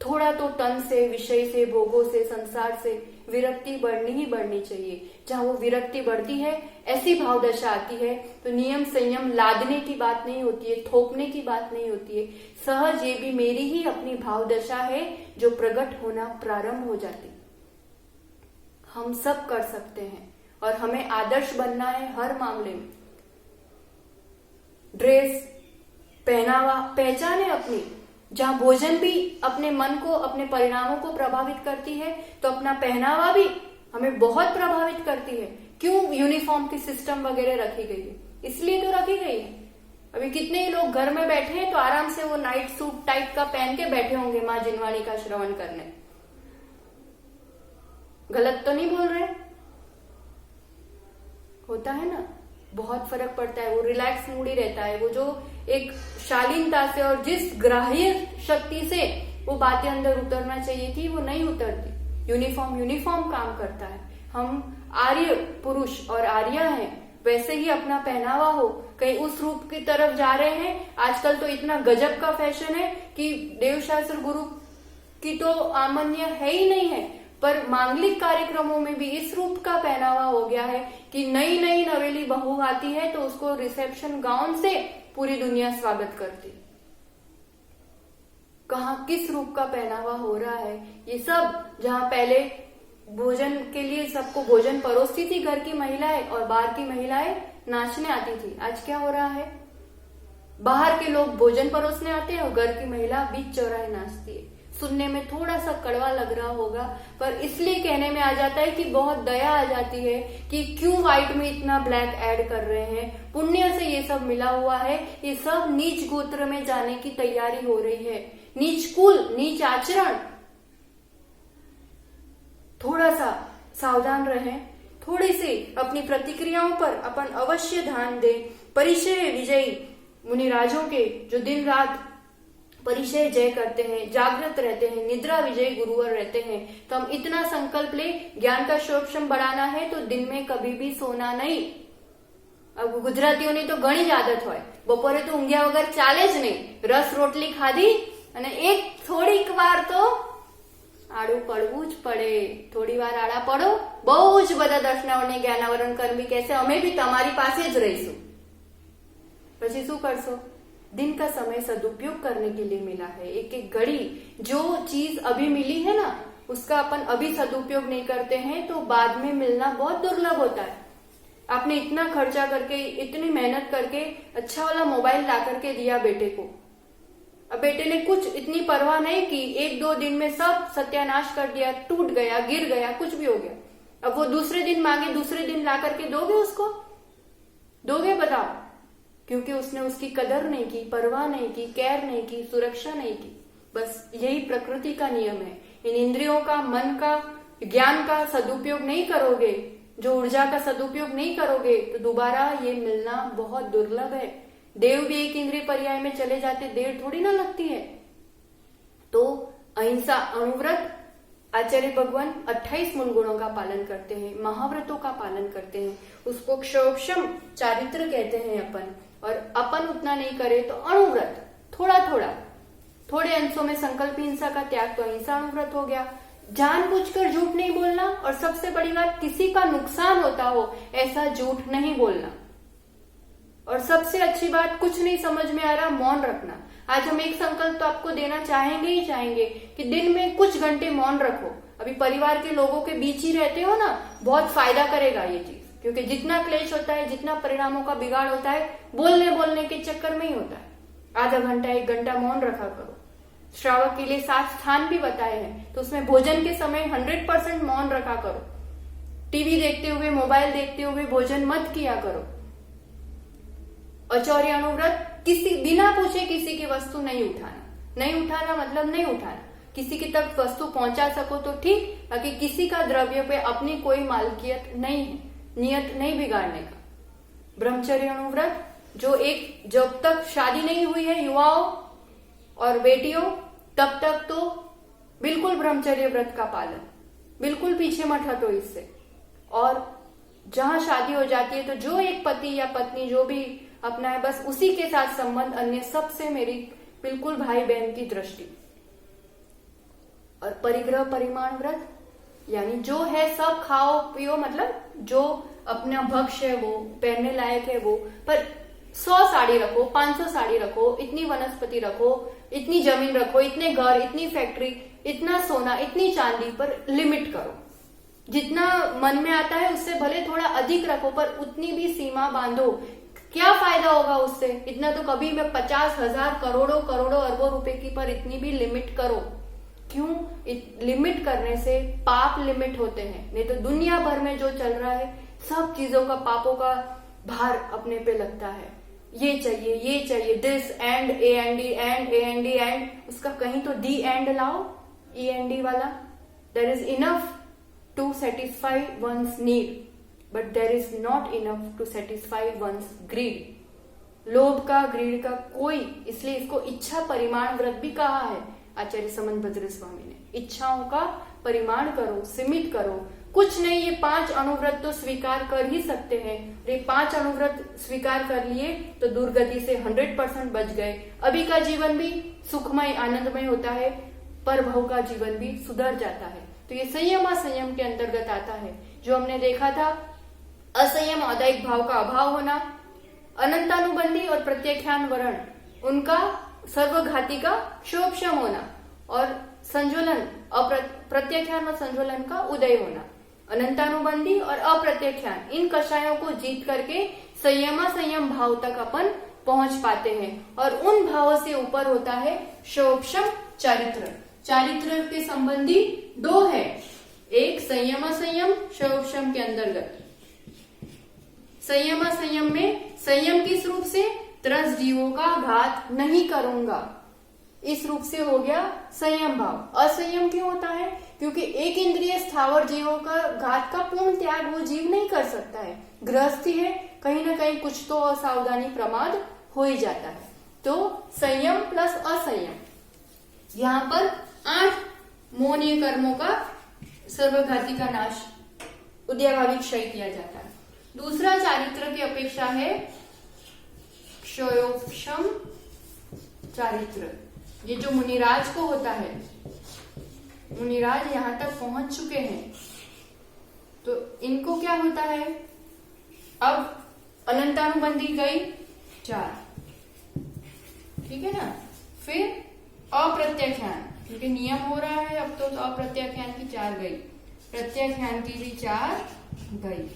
थोड़ा तो तन से, विषय से, भोगों से, संसार से विरक्ति बढ़नी ही बढ़नी चाहिए। जहां वो विरक्ति बढ़ती है, ऐसी भाव दशा आती है, तो नियम संयम लादने की बात नहीं होती है, थोपने की बात नहीं होती है। सहज ये भी मेरी ही अपनी भाव दशा है जो प्रकट होना प्रारंभ हो जाती। हम सब कर सकते हैं और हमें आदर्श बनना है हर मामले में। ड्रेस, पहनावा, पहचाने अपनी। जहां भोजन भी अपने मन को, अपने परिणामों को प्रभावित करती है, तो अपना पहनावा भी हमें बहुत प्रभावित करती है। क्यों यूनिफॉर्म की सिस्टम वगैरह रखी गई है? इसलिए तो रखी गई है। अभी कितने ही लोग घर में बैठे हैं तो आराम से वो नाइट सूट टाइप का पहन के बैठे होंगे मां जिनवाणी का श्रवण करने। गलत तो नहीं बोल रहे? होता है ना, बहुत फर्क पड़ता है। वो रिलैक्स मूड ही रहता है। वो जो एक शालीनता से और जिस ग्राह्य शक्ति से वो बातें अंदर उतरना चाहिए थी वो नहीं उतरती। यूनिफॉर्म काम करता है। हम आर्य पुरुष और आर्या हैं, वैसे ही अपना पहनावा हो, कहीं उस रूप की तरफ जा रहे हैं। आजकल तो इतना गजब का फैशन है कि देवशास्त्र गुरु की तो आमन्य है ही नहीं है, पर मांगलिक कार्यक्रमों में भी इस रूप का पहनावा हो गया है कि नई नई नवेली बहू आती है तो उसको रिसेप्शन गाउन से पूरी दुनिया स्वागत करती। कहाँ किस रूप का पहनावा हो रहा है ये सब। जहाँ पहले भोजन के लिए सबको भोजन परोसती थी घर की महिलाएं और बाहर की महिलाएं नाचने आती थी, आज क्या हो रहा है? बाहर के लोग भोजन परोसने आते हैं और घर की महिला बीच चौराहे नाचती है। सुनने में थोड़ा सा कड़वा लग रहा होगा, पर इसलिए कहने में आ जाता है कि बहुत दया आ जाती है कि क्यों व्हाइट में इतना ब्लैक ऐड कर रहे हैं। पुण्य से ये सब मिला हुआ है, ये सब नीच गोत्र में जाने की तैयारी हो रही है। नीच कुल, नीच आचरण। थोड़ा सा सावधान रहें, थोड़ी सी अपनी प्रतिक्रियाओं पर अपन अवश्य ध्यान दें। परिचय विजयी मुनिराजों के जो दिन रात परिचय जय करते हैं, जागृत रहते हैं, निद्रा विजयी गुरुवर रहते हैं, तो हम इतना संकल्प ले, ज्ञान का शोभशम बढ़ाना है तो दिन में कभी भी सोना नहीं। अब गुजरातीओनी तो घणी ज आदत होय, बपोरे तो ઊંઘ્યા વગર ચાલે જ નહીં, રસ રોટલી ખાધી અને એક થોડીક વાર તો આડું પડવું જ પડે। થોડી વાર આડા પડો, બહુ જ બધા દર્શનાવરને જ્ઞાનાવરણ કર્મી કહેશે અમે બી તમારી પાસે જ રહીશું। પછી શું કરશો? दिन का समय सदुपयोग करने के लिए मिला है। एक एक घड़ी जो चीज अभी मिली है ना, उसका अपन अभी सदुपयोग नहीं करते हैं तो बाद में मिलना बहुत दुर्लभ होता है। आपने इतना खर्चा करके, इतनी मेहनत करके अच्छा वाला मोबाइल ला करके दिया बेटे को, अब बेटे ने कुछ इतनी परवाह नहीं की, एक दो दिन में सब सत्यानाश कर दिया, टूट गया, गिर गया, कुछ भी हो गया। अब वो दूसरे दिन मांगे, दूसरे दिन ला करके दोगे उसको? दोगे? बताओ। क्योंकि उसने उसकी कदर नहीं की, परवाह नहीं की, केयर नहीं की, सुरक्षा नहीं की। बस यही प्रकृति का नियम है। इन इंद्रियों का, मन का, ज्ञान का सदुपयोग नहीं करोगे, जो ऊर्जा का सदुपयोग नहीं करोगे तो दोबारा ये मिलना बहुत दुर्लभ है। देव भी एक इंद्रिय पर्याय में चले जाते देर थोड़ी ना लगती है। तो अहिंसा, अणुव्रत, आचार्य भगवान 28 मूल गुणों का पालन करते हैं, महाव्रतों का पालन करते हैं, उसको क्षोभशम चारित्र कहते हैं अपन। और अपन उतना नहीं करे तो अणुव्रत, थोड़ा थोड़ा, थोड़े अंशों में संकल्प हिंसा का त्याग तो अहिंसा अणुव्रत हो गया। जानबूझकर झूठ नहीं बोलना, और सबसे बड़ी बात, किसी का नुकसान होता हो ऐसा झूठ नहीं बोलना। और सबसे अच्छी बात, कुछ नहीं समझ में आ रहा, मौन रखना। आज हम एक संकल्प तो आपको देना चाहेंगे ही चाहेंगे कि दिन में कुछ घंटे मौन रखो। अभी परिवार के लोगों के बीच ही रहते हो ना, बहुत फायदा करेगा ये चीज, क्योंकि जितना क्लेश होता है, जितना परिणामों का बिगाड़ होता है, बोलने के चक्कर में ही होता है। आधा घंटा, एक घंटा मौन रखा करो। श्रावक के लिए 7 स्थान भी बताए हैं, तो उसमें भोजन के समय 100% मौन रखा करो। टीवी देखते हुए, मोबाइल देखते हुए भोजन मत किया करो। आचार्य अणुव्रत, किसी बिना पूछे किसी की वस्तु नहीं उठाना। नहीं उठाना मतलब नहीं उठाना, किसी की तक वस्तु पहुंचा सको तो ठीक, बाकी किसी का द्रव्य पे अपनी कोई मालकियत नहीं है, नियत नहीं बिगाड़ने का। ब्रह्मचर्य अणुव्रत, जो एक जब तक शादी नहीं हुई है युवाओं और बेटियों, तब तक तो बिल्कुल ब्रह्मचर्य व्रत का पालन, बिल्कुल पीछे मत हटो इससे। और जहां शादी हो जाती है तो जो एक पति या पत्नी जो भी अपना है, बस उसी के साथ संबंध, अन्य सबसे मेरी बिल्कुल भाई बहन की दृष्टि। और परिग्रह परिमाण व्रत, यानी जो है सब खाओ पियो, मतलब जो अपना भक्ष्य है वो पहनने लायक है वो, पर 100 साड़ी रखो, 500 साड़ी रखो, इतनी वनस्पति रखो, इतनी जमीन रखो, इतने घर, इतनी फैक्ट्री, इतना सोना, इतनी चांदी, पर लिमिट करो। जितना मन में आता है उससे भले थोड़ा अधिक रखो, पर उतनी भी सीमा बांधो। क्या फायदा होगा उससे? इतना तो कभी मैं 50,000 करोड़ों अरबों रुपए की, पर इतनी भी लिमिट करो। क्यों? लिमिट करने से पाप लिमिट होते हैं, नहीं तो दुनिया भर में जो चल रहा है सब चीजों का, पापों का भार अपने पे लगता है। ये चाहिए, this end A end D end, उसका कहीं तो डी एंड लाओ, ई एंड डी वाला। There is enough to satisfy one's need, but there is not enough to satisfy one's greed. लोभ का, ग्रीड का कोई, इसलिए इसको इच्छा परिमाण व्रत भी कहा है आचार्य समंतभद्र स्वामी ने। इच्छाओं का परिमाण करो, सीमित करो, कुछ नहीं, ये 5 अनुव्रत तो स्वीकार कर ही सकते हैं। ये 5 अनुव्रत स्वीकार कर लिए तो दुर्गति से 100% बच गए। अभी का जीवन भी सुखमय आनंदमय होता है, पर भव का जीवन भी सुधर जाता है। तो ये संयम असंयम के अंतर्गत आता है। जो हमने देखा था, असंयम औदायिक भाव का अभाव होना, अनंतानुबंधी और प्रत्याख्यान वर्ण उनका सर्वघाती का क्षोभशम होना, और संज्वलन प्रत्याख्यान और संज्वलन का उदय होना। अनंतानुबंधी और अप्रत्याख्यान इन कषायों को जीत करके संयम भाव तक अपन पहुंच पाते हैं, और उन भावों से ऊपर होता है क्षोभशम चारित्र। चारित्र के संबंधी 2 है, एक संयम संयम क्षोभशम के अंतर्गत। संयम संयम में संयम किस रूप से, 10 जीवों का घात नहीं करूंगा, इस रूप से हो गया संयम भाव। असंयम क्यों होता है, क्योंकि एक इंद्रिय स्थावर जीवों का घात का पूर्ण त्याग वो जीव नहीं कर सकता है। गृहस्थी है, कहीं ना कहीं कुछ तो असावधानी प्रमाद हो ही जाता है। तो संयम प्लस असंयम, यहाँ पर 8 मोहनीय कर्मों का सर्वघाती का नाश, उद्याभावी क्षय किया जाता है। दूसरा चारित्र की अपेक्षा है क्षयोपशम चारित्र। ये जो मुनिराज को होता है, मुनिराज यहां तक पहुंच चुके हैं, तो इनको क्या होता है, अब अनंतानुबंधी गई 4, ठीक है ना, फिर अप्रत्याख्यान, क्योंकि नियम हो रहा है अब तो अप्रत्याख्यान की 4 गई, प्रत्याख्यान की भी 4 गई।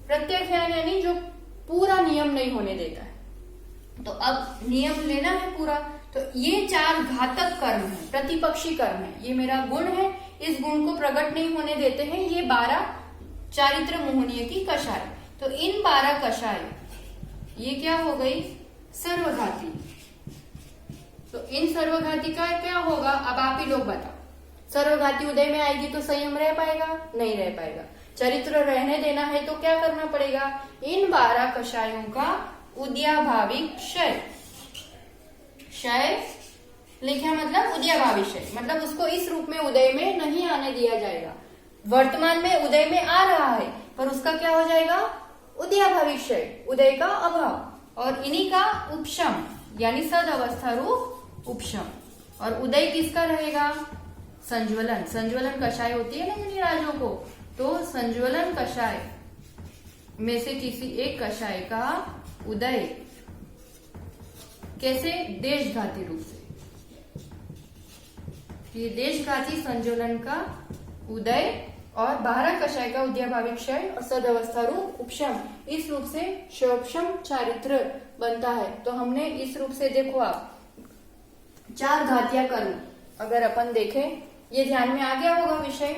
प्रत्याख्यान यानी जो पूरा नियम नहीं होने देता है, तो अब नियम लेना है पूरा, तो ये 4 घातक कर्म है, प्रतिपक्षी कर्म है। ये मेरा गुण है, इस गुण को प्रकट नहीं होने देते हैं, ये 12 चारित्र मोहनीय की कषाय। तो इन 12 कषाय ये क्या हो गई, सर्वघाती। तो इन सर्वघाती का क्या होगा, अब आप ही लोग बताओ। सर्वघाती उदय में आएगी तो संयम रह पाएगा, नहीं रह पाएगा। चरित्र रहने देना है तो क्या करना पड़ेगा, इन 12 कषायों का उद्याभाविक क्षय। क्षय लिखा मतलब उद्याभावी क्षय, मतलब उसको इस रूप में उदय में नहीं आने दिया जाएगा। वर्तमान में उदय में आ रहा है, पर उसका क्या हो जाएगा, उद्याभावी क्षय, उदय का अभाव। और इन्हीं का उपशम यानी सद अवस्था रूप उपशम। और उदय किसका रहेगा, संज्वलन। संज्वलन कषाय होती है ना मुनिराजों को, तो संज्वलन कषाय में से किसी एक कषाय का उदय कैसे, देशघाती रूप से। ये देशघाती संज्वलन का उदय और 12 कषाय का उद्याभावी क्षय और सदअवस्था रूप उपशम, इस रूप से क्षोभशम चारित्र बनता है। तो हमने इस रूप से देखो आप 4 घातिया कर्म अगर अपन देखें, ये ध्यान में आ गया होगा विषय।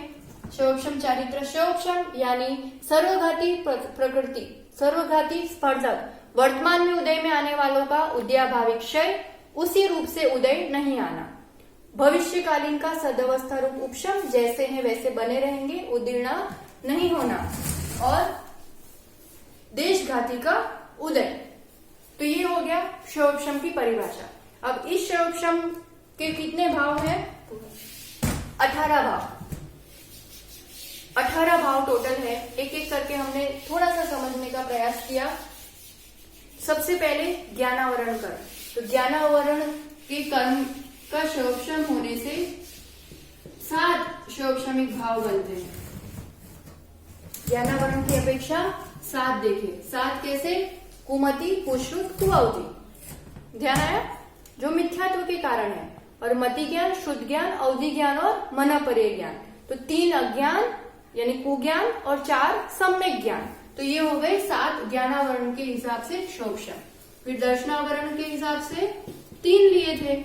क्षोभशम चारित्र, क्षोभशम यानी सर्वघाती प्रकृति, सर्वघाती स्पर्धक, वर्तमान में उदय में आने वालों का उद्याभावी क्षय, उसी रूप से उदय नहीं आना। भविष्यकालीन का सदअवस्था रूप उपशम, जैसे हैं वैसे बने रहेंगे, उदीर्णा नहीं होना। और देशघाती का उदय। तो ये हो गया क्षोभशम की परिभाषा। अब इस क्षोभशम के कितने भाव हैं, 18 भाव। 18 भाव टोटल है। एक एक करके हमने थोड़ा सा समझने का प्रयास किया। सबसे पहले ज्ञानावरण कर्म। तो ज्ञानावरण के कर्म का क्षोभशम होने से 7 क्षोभशमिक भाव बनते हैं। ज्ञानावरण की अपेक्षा 7 देखें। 7 कैसे, कुमति, कुश्रुत, कुअवधि। ध्यान आया, जो मिथ्यात्व के कारण है। और मति ज्ञान, शुद्ध ज्ञान, अवधि ज्ञान और मनःपर्य ज्ञान। तो 3 अज्ञान यानी कुज्ञान और 4 सम्यक ज्ञान। तो ये हो गए 7 ज्ञानावरण के हिसाब से क्षोभशम। फिर दर्शनावरण के हिसाब से 3 लिए थे,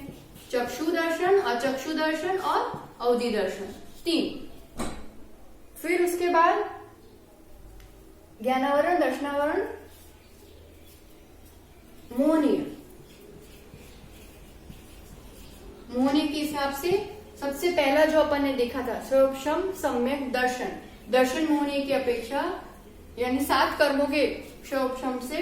चक्षु दर्शन, अचक्षु दर्शन और अवधि दर्शन, 3। फिर उसके बाद ज्ञानावरण, दर्शनावरण, मोहनीय। मोहनीय के हिसाब से सबसे पहला जो अपन ने देखा था क्षोभशम सम्यक दर्शन। दर्शन मोहनीय की अपेक्षा यानी 7 कर्मों के क्षोभशम से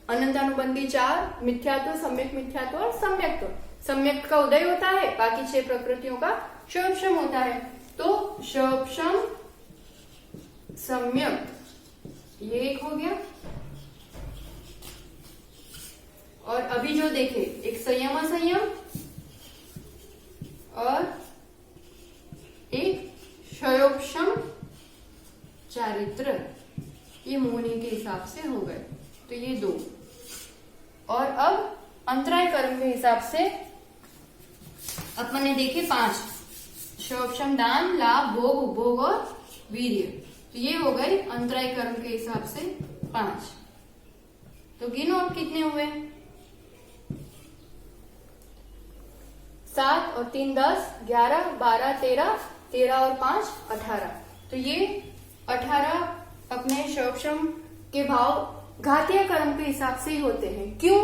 अनंतानुबंधी 4, मिथ्यात्व, सम्यक मिथ्यात्व और सम्यक्त्व। सम्यक का उदय होता है, बाकी 6 प्रकृतियों का शोभशम होता है। तो शोभशम, सम्यक, ये एक हो गया। और अभी जो देखे, एक संयम असंयम और एक क्षयोपशम चारित्र, ये मोहनी के हिसाब से हो गए। तो ये 2। और अब अंतराय कर्म के हिसाब से अपन ने देखे 5, क्षयोपशम, दान, लाभ, भोग, उपभोग और वीर्य। तो ये हो गए अंतराय कर्म के हिसाब से 5। तो गिनो अब कितने हुए? 7 और 3 10, 11, 12, 13, 13 और 5 18। तो ये 18 अपने क्षयोपशम के भाव घातीय कर्म के हिसाब से ही होते हैं। क्यों?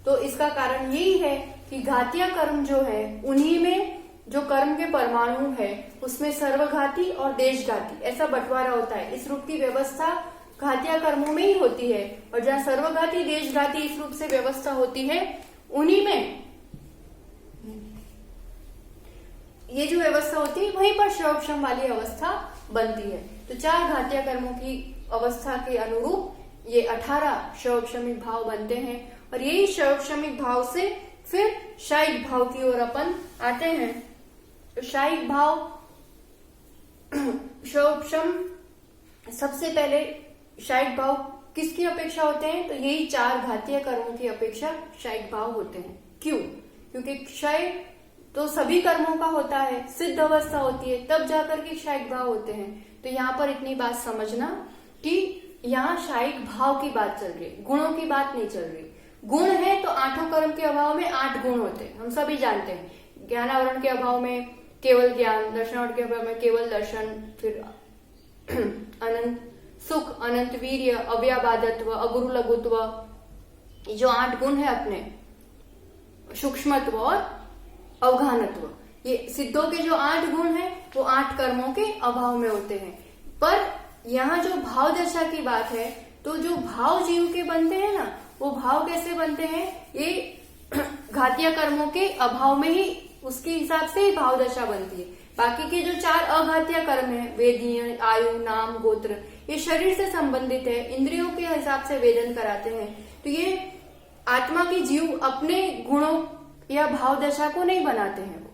तो इसका कारण यही है कि घातीय कर्म जो है, उन्हीं में जो कर्म के परमाणु है उसमें सर्वघाती और देशघाती ऐसा बंटवारा होता है। इस रूप की व्यवस्था घातीय कर्मों में ही होती है, और जहाँ सर्वघाती देशघाती इस रूप से व्यवस्था होती है, उन्हीं में ये जो व्यवस्था होती है वहीं पर क्षयोपशम वाली अवस्था बनती है। तो 4 घातीय कर्मों की अवस्था के अनुरूप ये 18 क्षयोपशमिक भाव बनते हैं, और यही क्षयोपशमिक भाव से फिर शायिक भाव की ओर अपन आते हैं। तो शायिक भाव, क्षयोपशम, सबसे पहले शायिक भाव किसकी अपेक्षा होते हैं? तो यही 4 घातीय कर्मों की अपेक्षा शायिक भाव होते हैं। क्यों? क्योंकि क्षय तो सभी कर्मों का होता है, सिद्ध अवस्था होती है, तब जाकर के शायिक भाव होते हैं। तो यहाँ पर इतनी बात समझना कि यहाँ शायिक भाव की बात चल रही है, गुणों की बात नहीं चल रही। गुण है तो 8 कर्म के अभाव में 8 गुण होते हैं, हम सभी जानते हैं। ज्ञानावरण के अभाव में केवल ज्ञान, दर्शनावरण के अभाव में केवल दर्शन, फिर अनंत सुख, अनंत वीर्य, अव्याबाधत्व, अगुरु लघुत्व, जो 8 गुण है अपने, सूक्ष्मत्व और अवघानत्व, ये सिद्धों के जो 8 गुण हैं वो 8 कर्मों के अभाव में होते हैं। पर यहाँ जो भाव दशा की बात है, तो जो भाव जीव के बनते हैं ना, वो भाव कैसे बनते हैं? ये घातीय कर्मों के अभाव में ही, उसके हिसाब से ही भाव दशा बनती है। बाकी के जो 4 अघातीय कर्म है, वेदनीय, आयु, नाम, गोत्र, ये शरीर से संबंधित है, इंद्रियों के हिसाब से वेदन कराते हैं। तो ये आत्मा की जीव अपने गुणों या भाव दशा को नहीं बनाते हैं, वो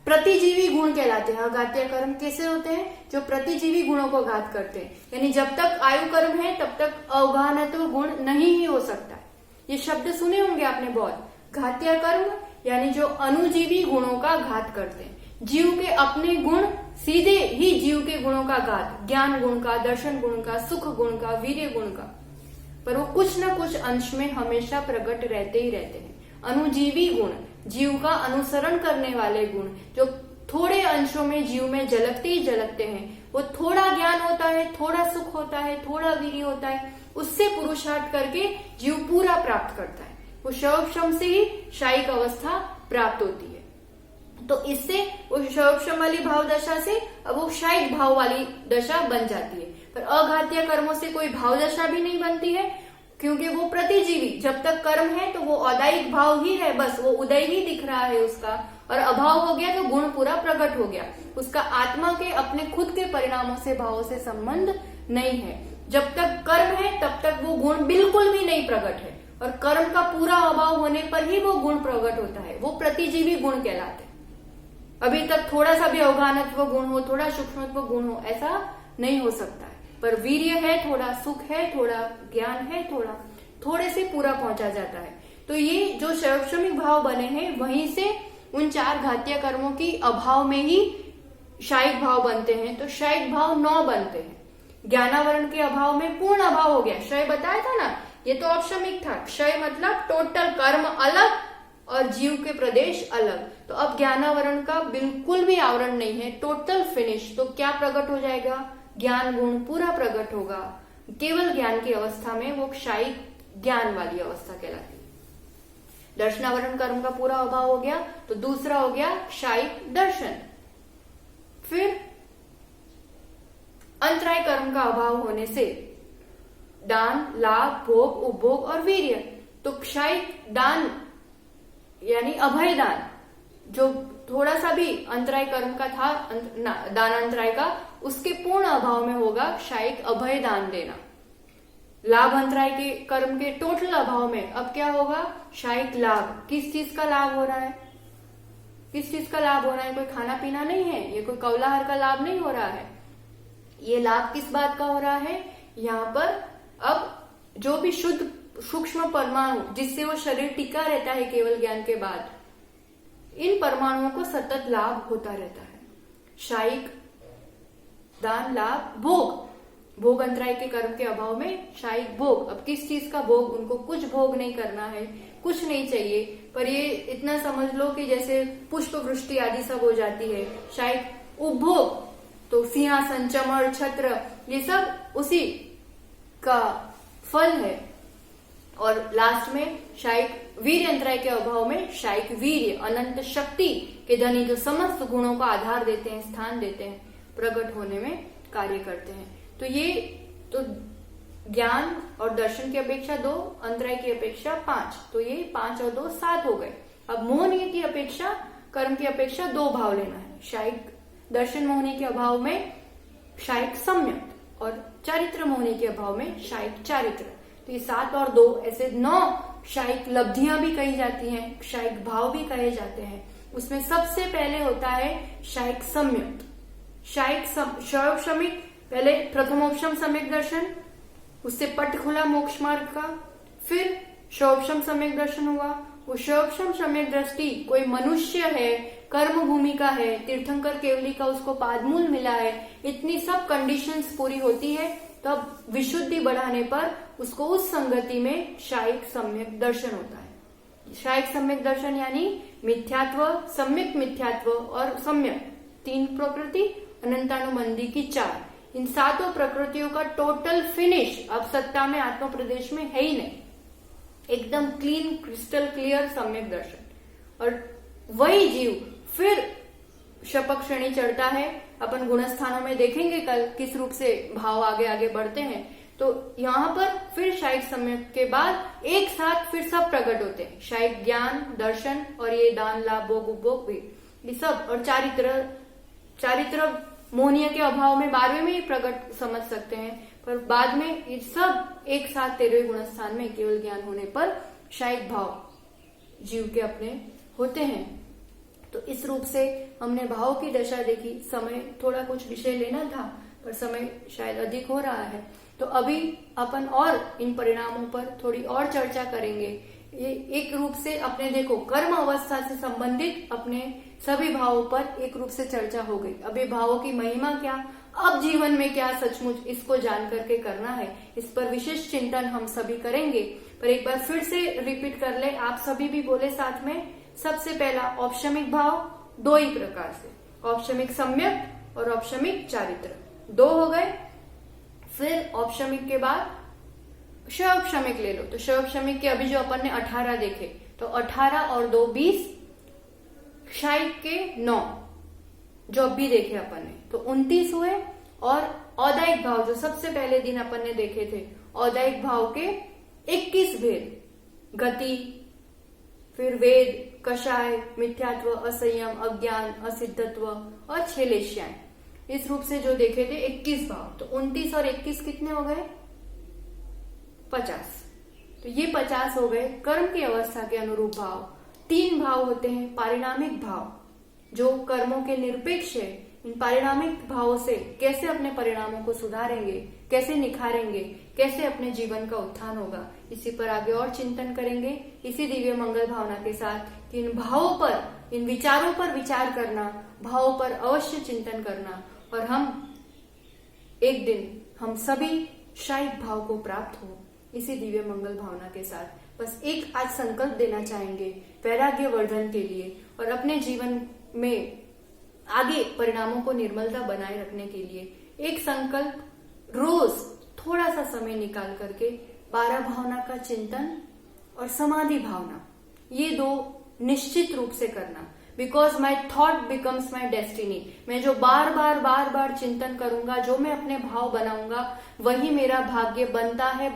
प्रतिजीवी गुण कहलाते हैं। अघातीय कर्म कैसे होते हैं? जो प्रतिजीवी गुणों को घात करते हैं, यानी जब तक आयु कर्म है तब तक अवघानत्व गुण नहीं ही हो सकता है। ये शब्द सुने होंगे आपने बहुत। घातीय कर्म यानी जो अनुजीवी गुणों का घात करते हैं, जीव के अपने गुण सीधे ही जीव के गुणों का घात, ज्ञान गुण का, दर्शन गुण का, सुख गुण का, वीर्य गुण का, पर वो कुछ न कुछ अंश में हमेशा प्रकट रहते ही रहते हैं। अनुजीवी गुण, जीव का अनुसरण करने वाले गुण, जो थोड़े अंशों में जीव में झलकते ही झलकते हैं, वो थोड़ा ज्ञान होता है, थोड़ा सुख होता है, थोड़ा वीर्य होता है, उससे पुरुषार्थ करके जीव पूरा प्राप्त करता है। वो क्षयोपशम से ही शायिक अवस्था प्राप्त होती है। तो इससे वो क्षयोपशम वाली भाव दशा से अब वो शायिक भाव वाली दशा बन जाती है। पर अघातीय कर्मों से कोई भाव दशा भी नहीं बनती है, क्योंकि वो प्रतिजीवी, जब तक कर्म है तो वो अदायिक भाव ही है, बस वो उदय ही दिख रहा है उसका, और अभाव हो गया तो गुण पूरा प्रकट हो गया। उसका आत्मा के अपने खुद के परिणामों से, भावों से संबंध नहीं है। जब तक कर्म है तब तक वो गुण बिल्कुल भी नहीं प्रकट है, और कर्म का पूरा अभाव होने पर ही वो गुण प्रकट होता है। वो प्रतिजीवी गुण कहलाते हैं। अभी तक थोड़ा सा भी अवघानत्व गुण हो, थोड़ा सूक्ष्मत्व गुण हो, ऐसा नहीं हो सकता है। पर वीर्य है, थोड़ा सुख है, थोड़ा ज्ञान है, थोड़े से पूरा पहुंचा जाता है। तो ये जो क्षयोपशमिक भाव बने हैं, वहीं से उन 4 घातीय कर्मों की अभाव में ही शायिक भाव बनते हैं। तो शायिक भाव 9 बनते हैं। ज्ञानावरण के अभाव में पूर्ण अभाव हो गया। क्षय बताया था ना, ये तो औपशमिक था। क्षय मतलब टोटल कर्म अलग और जीव के प्रदेश अलग। तो अब ज्ञानावरण का बिल्कुल भी आवरण नहीं है, टोटल फिनिश। तो क्या प्रकट हो जाएगा? ज्ञान गुण पूरा प्रकट होगा। केवल ज्ञान की अवस्था में वो क्षयिक ज्ञान वाली अवस्था कहलाती है। दर्शनावरण कर्म का पूरा अभाव हो गया, तो दूसरा हो गया क्षयिक दर्शन। फिर अंतराय कर्म का अभाव होने से दान, लाभ, भोग, उपभोग और वीर्य। तो क्षायिक दान यानी अभय दान, जो थोड़ा सा भी अंतराय कर्म का था, दान अंतराय का, उसके पूर्ण अभाव में होगा क्षायिक अभय दान देना। लाभ अंतराय के कर्म के टोटल अभाव में अब क्या होगा? क्षायिक लाभ। किस चीज का लाभ हो रहा है? किस चीज का लाभ हो रहा है? कोई खाना पीना नहीं है, ये कोई कौलाहर का लाभ नहीं हो रहा है। ये लाभ किस बात का हो रहा है? यहाँ पर अब जो भी शुद्ध सूक्ष्म परमाणु जिससे वो शरीर टिका रहता है केवल ज्ञान के बाद, इन परमाणुओं को सतत लाभ होता रहता है। क्षायिक दान, लाभ, भोग, भोग अंतराय के कर्म के अभाव में क्षायिक भोग। अब किस चीज का भोग? उनको कुछ भोग नहीं करना है, कुछ नहीं चाहिए, पर ये इतना समझ लो कि जैसे पुष्प वृष्टि आदि सब हो जाती है। क्षायिक उपभोग, तो सिंहासन, चमर, छत्र, ये सब उसी का फल है। और लास्ट में क्षायिक वीर्य अंतराय के अभाव में क्षायिक वीर्य, अनंत शक्ति के धनी, जो समस्त गुणों को आधार देते हैं, स्थान देते हैं, प्रकट होने में कार्य करते हैं। तो ये तो ज्ञान और दर्शन की अपेक्षा 2, अंतराय की अपेक्षा 5, तो ये 5 और 2 7 हो गए। अब मोहनीय की अपेक्षा, कर्म की अपेक्षा 2 भाव लेना है। क्षायिक दर्शन मोहनी के अभाव में क्षायिक सम्यक, और चारित्र मोहनी के अभाव में क्षायिक चारित्र। तो ये 7 और 2 ऐसे 9 क्षायिक लब्धियां भी कही जाती हैं, क्षायिक भाव भी कहे जाते हैं। उसमें सबसे पहले होता है क्षायिक सम्यक। क्षायिक शैवक्षमिक, पहले प्रथमोपशम सम्यक दर्शन, उससे पट खुला मोक्ष मार्ग का, फिर शैवक्षम सम्यक दर्शन हुआ। वो शैवक्षम सम्यक दृष्टि कोई मनुष्य है, कर्म भूमि का है, तीर्थंकर केवली का उसको पादमूल मिला है, इतनी सब कंडीशंस पूरी होती है, तब विशुद्धि बढ़ाने पर उसको उस संगति में क्षायिक सम्यक दर्शन होता है। क्षायिक सम्यक दर्शन यानी मिथ्यात्व, सम्यक मिथ्यात्व और सम्यक, 3 प्रकृति, अनंतानुबंधी की 4, इन 7 प्रकृतियों का टोटल फिनिश अब सत्ता में आत्म प्रदेश में है ही नहीं। एकदम क्लीन, क्रिस्टल क्लियर सम्यक दर्शन। और वही जीव फिर शपक श्रेणी चढ़ता है। अपन गुणस्थानों में देखेंगे कल किस रूप से भाव आगे आगे बढ़ते हैं। तो यहाँ पर फिर क्षायिक सम्यक के बाद एक साथ फिर सब प्रकट होते हैं, क्षायिक ज्ञान, दर्शन और ये दान, लाभ, भोग, उपभोग भी, ये सब। और चारित्र मोहनीय के अभाव में 12वें में ही प्रकट समझ सकते हैं, पर बाद में ये सब एक साथ 13वें गुणस्थान में केवल ज्ञान होने पर क्षायिक भाव जीव के अपने होते हैं। तो इस रूप से हमने भाव की दशा देखी। समय थोड़ा कुछ विषय लेना था, पर समय शायद अधिक हो रहा है, तो अभी अपन और इन परिणामों पर थोड़ी और चर्चा करेंगे। ये एक रूप से अपने देखो कर्म अवस्था से संबंधित अपने सभी भावों पर एक रूप से चर्चा हो गई। अब ये भावों की महिमा क्या, अब जीवन में क्या सचमुच, इसको जान करके करना है। इस पर विशेष चिंतन हम सभी करेंगे। पर एक बार फिर से रिपीट कर ले, आप सभी भी बोले साथ में। सबसे पहला औपशमिक भाव 2 ही प्रकार से, औपशमिक सम्यक और औपशमिक चारित्र, 2 हो गए। फिर औपशमिक के बाद शैवक्षमिक ले लो। तो शैवक्षमिक के अभी जो अपन ने 18 देखे, तो 18 और 2 20, क्षायिक के 9 जो अभी देखे अपन ने, तो 29 हुए। और औदायिक भाव जो सबसे पहले दिन अपन ने देखे थे, औदायिक भाव के 21 भेद, गति, फिर वेद, कषाय, मिथ्यात्व, असंयम, अज्ञान, असिद्धत्व और छेलेश्याएं, इस रूप से जो देखे थे 21 भाव। तो 29 और 21 कितने हो गए? 50। तो ये 50 हो गए कर्म की अवस्था के अनुरूप भाव। 3 भाव होते हैं पारिणामिक भाव, जो कर्मों के निरपेक्ष है। इन पारिणामिक भावों से कैसे अपने परिणामों को सुधारेंगे, कैसे निखारेंगे, कैसे अपने जीवन का उत्थान होगा, इसी पर आगे और चिंतन करेंगे, इसी दिव्य मंगल भावना के साथ कि इन भावों पर, इन विचारों पर विचार करना, भावों पर अवश्य चिंतन करना, और हम एक दिन हम सभी क्षायिक भाव को प्राप्त हो, इसी दिव्य मंगल भावना के साथ। बस एक आज संकल्प देना चाहेंगे वैराग्य वर्धन के लिए, और अपने जीवन में आगे परिणामों को निर्मलता बनाए रखने के लिए एक संकल्प, रोज थोड़ा सा समय निकाल करके 12 भावना का चिंतन और समाधि भावना, ये 2 निश्चित रूप से करना। Because my thought becomes my destiny. मैं जो बार बार चिंतन करूंगा, जो मैं अपने भाव बनाऊंगा, वही मेरा भाग्य बनता है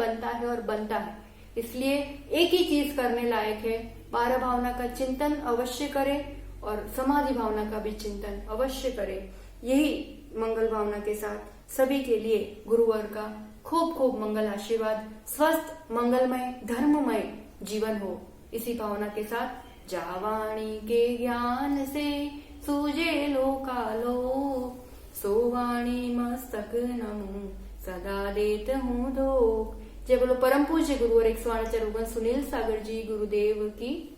और बनता है। इसलिए एक ही चीज करने लायक है, बारह भावना का चिंतन अवश्य करें और समाधि भावना का भी चिंतन अवश्य करें। यही मंगल भावना के साथ सभी के लिए गुरुवार का खूब खूब मंगल आशीर्वाद, स्वस्थ मंगलमय धर्ममय जीवन हो। इसी भावना के साथ जावाणी के ज्ञान से सूझे लोकालो, सोवाणी मस्तक नमो सदा देत हूँ धोख। जय बोलो परम पूज्य गुरुवर 108 सुनील सागर जी गुरुदेव की